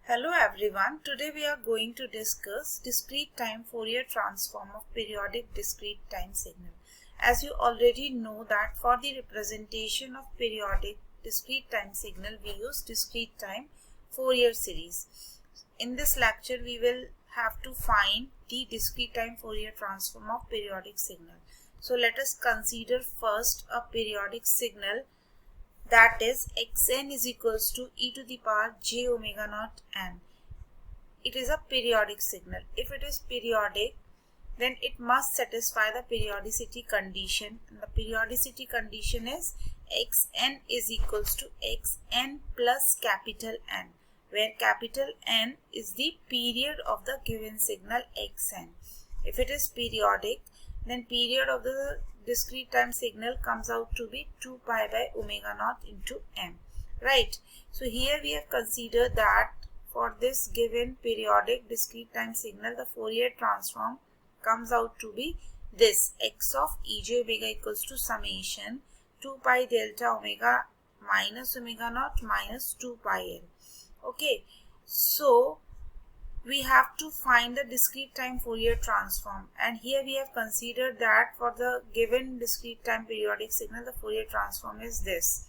Hello everyone, today we are going to discuss discrete time Fourier transform of periodic discrete time signal. As you already know that for the representation of periodic discrete time signal we use discrete time Fourier series. In this lecture we will have to find the discrete time Fourier transform of periodic signal. So let us consider first a periodic signal, that is xn is equals to e to the power j omega naught n. It is a periodic signal. If it is periodic, then it must satisfy the periodicity condition, and the periodicity condition is xn is equals to xn plus capital N, where capital N is the period of the given signal xn. If it is periodic, then period of the discrete time signal comes out to be 2 pi by omega naught into m, right? So here we have considered that for this given periodic discrete time signal, the Fourier transform comes out to be this: x of ej omega equals to summation 2 pi delta omega minus omega naught minus 2 pi l. Okay, so we have to find the discrete time Fourier transform, and here we have considered that for the given discrete time periodic signal the Fourier transform is this.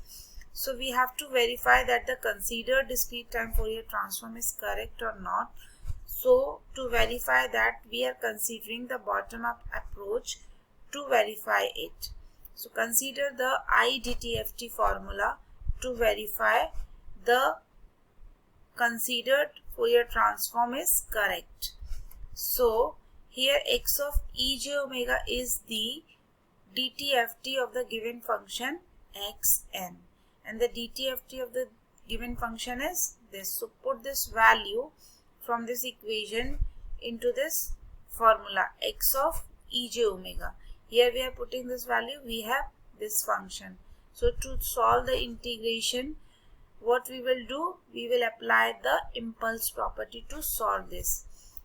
So we have to verify that the considered discrete time Fourier transform is correct or not. So to verify that, we are considering the bottom up approach to verify it. So consider the IDTFT formula to verify the considered Fourier transform is correct. So here x of ej omega is the DTFT of the given function xn, and the DTFT of the given function is this. So put this value from this equation into this formula, x of ej omega. Here we are putting this value, we have this function. So to solve the integration, what we will do, we will apply the impulse property to solve this.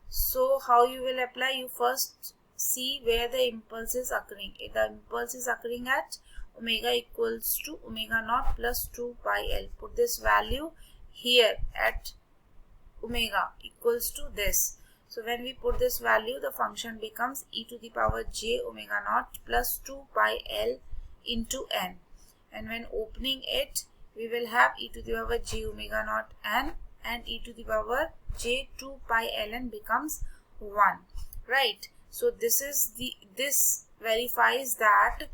So how you will apply? You first see where the impulse is occurring. The impulse is occurring at omega equals to omega naught plus 2 pi l. Put this value here at omega equals to this. So when we put this value, the function becomes e to the power j omega naught plus 2 pi l into n, and when opening it, we will have e to the power j omega naught n, and e to the power j 2 pi ln becomes 1, right? So this verifies that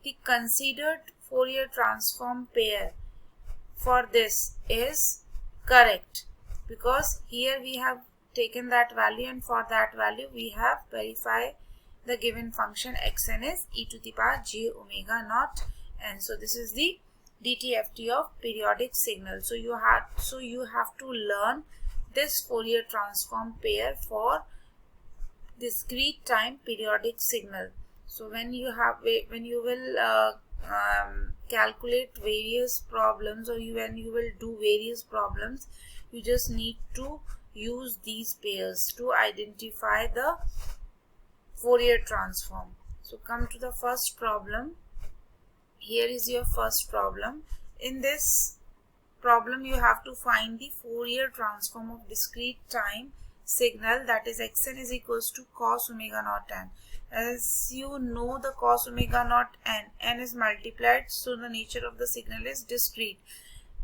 the considered Fourier transform pair for this is correct, because here we have taken that value, and for that value we have verified the given function xn is e to the power j omega naught n. So this is the DTFT of periodic signal. So you have to learn this Fourier transform pair for discrete time periodic signal. So when you will calculate various problems, or when you will do various problems, you just need to use these pairs to identify the Fourier transform. So come to the first problem. Here is your first problem. In this problem, you have to find the Fourier transform of discrete time signal, that is xn is equals to cos omega naught n. As you know, the cos omega naught n is multiplied, so the nature of the signal is discrete,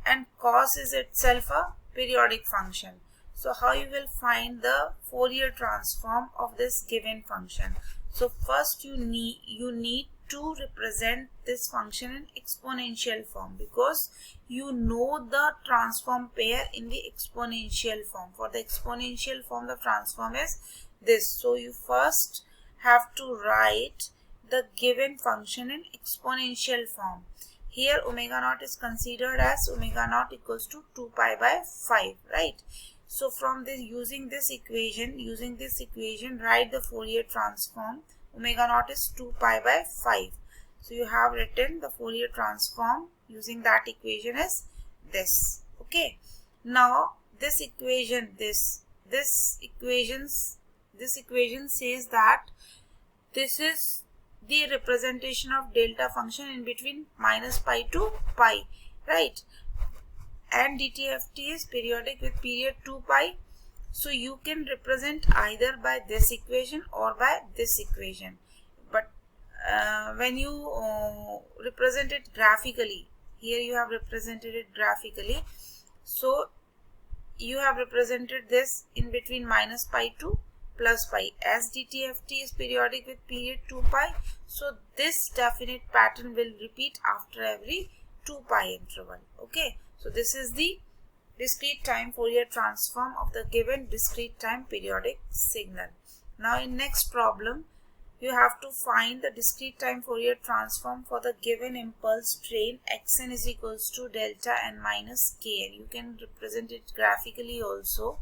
and cos is itself a periodic function. So how you will find the Fourier transform of this given function? So first you need to represent this function in exponential form, because you know the transform pair in the exponential form. For the exponential form, the transform is this. So you first have to write the given function in exponential form. Here omega naught is considered as omega naught equals to 2 pi by 5, right? So from this, using this equation, write the Fourier transform. Omega naught is 2 pi by 5. So you have written the Fourier transform using that equation is this. Okay. Now this equation says that this is the representation of delta function in between minus pi to pi, right? and DTFT is periodic with period 2 pi. So you can represent either by this equation or by this equation. But when you represent it graphically, here you have represented it graphically. So you have represented this in between minus pi to plus pi. As DTFT is periodic with period 2 pi, so this definite pattern will repeat after every 2 pi interval. Okay, so this is the discrete time Fourier transform of the given discrete time periodic signal. Now in next problem, you have to find the discrete time Fourier transform for the given impulse train xn is equals to delta n minus kn. You can represent it graphically also.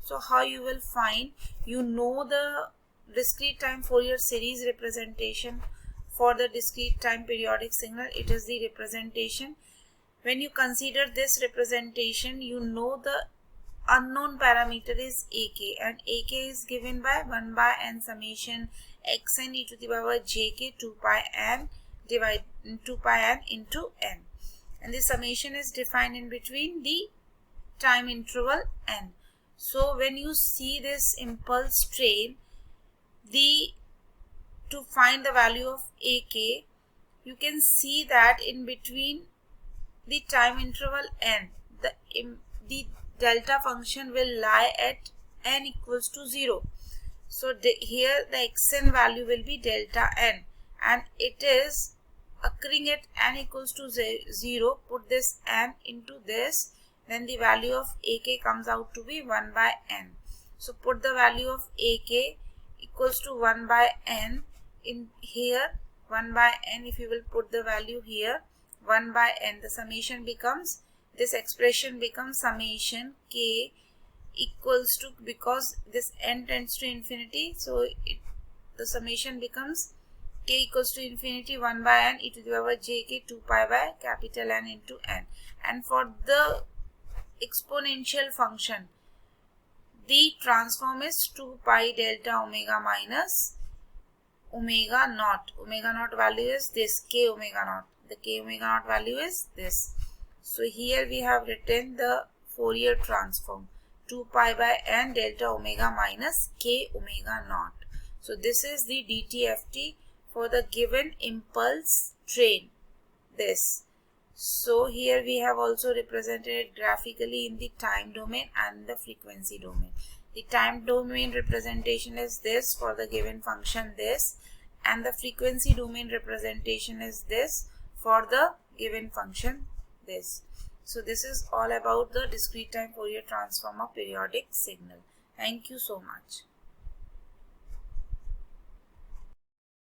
So how you will find? You know the discrete time Fourier series representation for the discrete time periodic signal. It is the representation. When you consider this representation, you know the unknown parameter is ak, and ak is given by 1 by n summation xn e to the power jk 2 pi n divide 2 pi n into n, and the summation is defined in between the time interval n. So when you see this impulse train, to find the value of ak, you can see that in between the time interval n, the delta function will lie at n equals to 0. So here the xn value will be delta n, and it is occurring at n equals to 0. Put this n into this, then the value of ak comes out to be 1 by n. So put the value of ak equals to 1 by n in here, 1 by n. If you will put the value here 1 by n, the summation becomes, this expression becomes summation k equals to, because this n tends to infinity, so the summation becomes k equals to infinity 1 by n e to the power jk 2 pi by capital N into n. And for the exponential function, the transform is 2 pi delta omega minus omega naught. Omega naught value is this, k omega naught. The k omega naught value is this. So here we have written the Fourier transform, 2 pi by n delta omega minus k omega naught. So this is the DTFT for the given impulse train, this. So here we have also represented it graphically in the time domain and the frequency domain. The time domain representation is this for the given function, this, and the frequency domain representation is this for the given function, this. So this is all about the discrete time Fourier transform of periodic signal. Thank you so much.